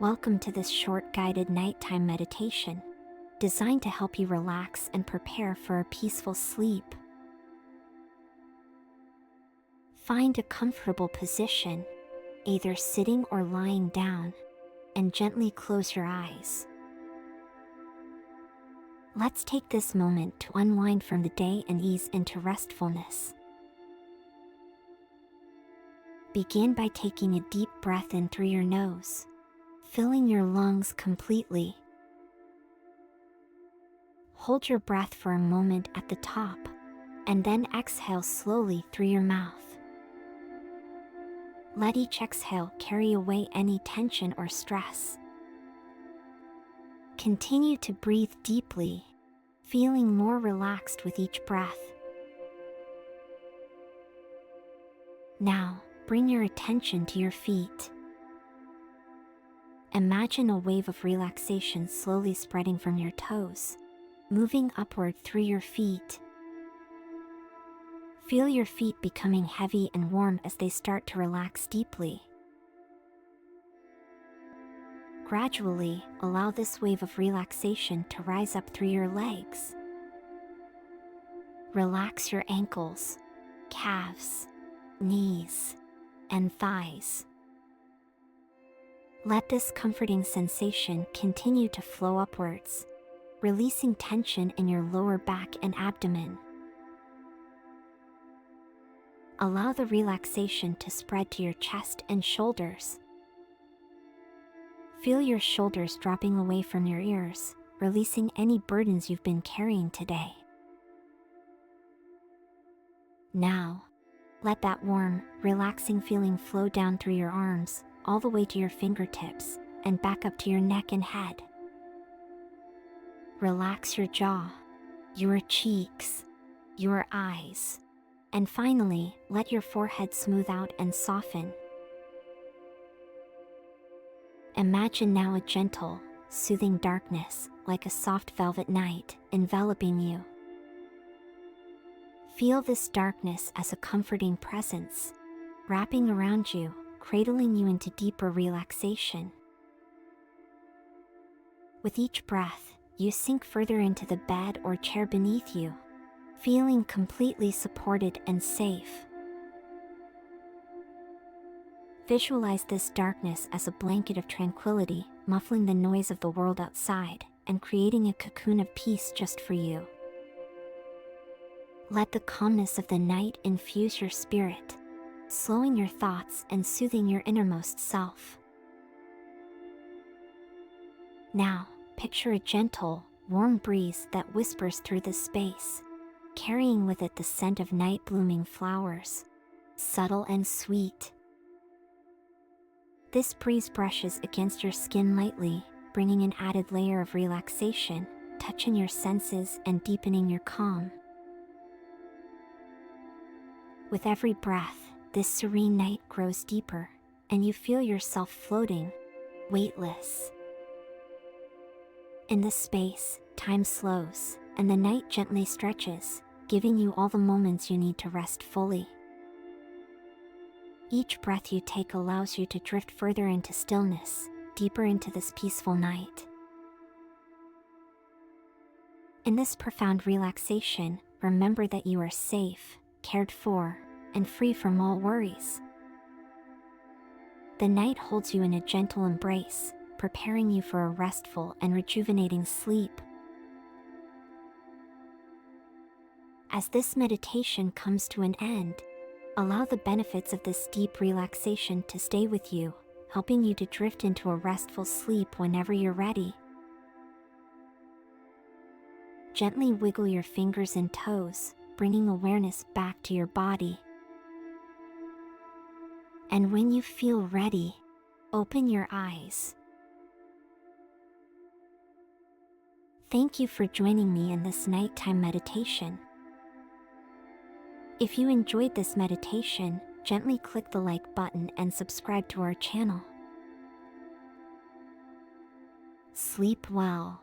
Welcome to this short guided nighttime meditation, designed to help you relax and prepare for a peaceful sleep. Find a comfortable position, either sitting or lying down, and gently close your eyes. Let's take this moment to unwind from the day and ease into restfulness. Begin by taking a deep breath in through your nose, filling your lungs completely. Hold your breath for a moment at the top, and then exhale slowly through your mouth. Let each exhale carry away any tension or stress. Continue to breathe deeply, feeling more relaxed with each breath. Now, bring your attention to your feet. Imagine a wave of relaxation slowly spreading from your toes, moving upward through your feet. Feel your feet becoming heavy and warm as they start to relax deeply. Gradually, allow this wave of relaxation to rise up through your legs. Relax your ankles, calves, knees, and thighs. Let this comforting sensation continue to flow upwards, releasing tension in your lower back and abdomen. Allow the relaxation to spread to your chest and shoulders. Feel your shoulders dropping away from your ears, releasing any burdens you've been carrying today. Now, let that warm, relaxing feeling flow down through your arms, all the way to your fingertips, and back up to your neck and head. Relax your jaw, your cheeks, your eyes, and finally, let your forehead smooth out and soften. Imagine now a gentle, soothing darkness, like a soft velvet night, enveloping you. Feel this darkness as a comforting presence, wrapping around you, cradling you into deeper relaxation. With each breath, you sink further into the bed or chair beneath you, feeling completely supported and safe. Visualize this darkness as a blanket of tranquility, muffling the noise of the world outside, and creating a cocoon of peace just for you. Let the calmness of the night infuse your spirit, slowing your thoughts and soothing your innermost self. Now, picture a gentle, warm breeze that whispers through the space, carrying with it the scent of night-blooming flowers, subtle and sweet. This breeze brushes against your skin lightly, bringing an added layer of relaxation, touching your senses and deepening your calm. With every breath, this serene night grows deeper, and you feel yourself floating, weightless. In this space, time slows, and the night gently stretches, giving you all the moments you need to rest fully. Each breath you take allows you to drift further into stillness, deeper into this peaceful night. In this profound relaxation, remember that you are safe, cared for, and free from all worries. The night holds you in a gentle embrace, preparing you for a restful and rejuvenating sleep. As this meditation comes to an end, allow the benefits of this deep relaxation to stay with you, helping you to drift into a restful sleep whenever you're ready. Gently wiggle your fingers and toes, bringing awareness back to your body. And when you feel ready, open your eyes. Thank you for joining me in this nighttime meditation. If you enjoyed this meditation, gently click the like button and subscribe to our channel. Sleep well.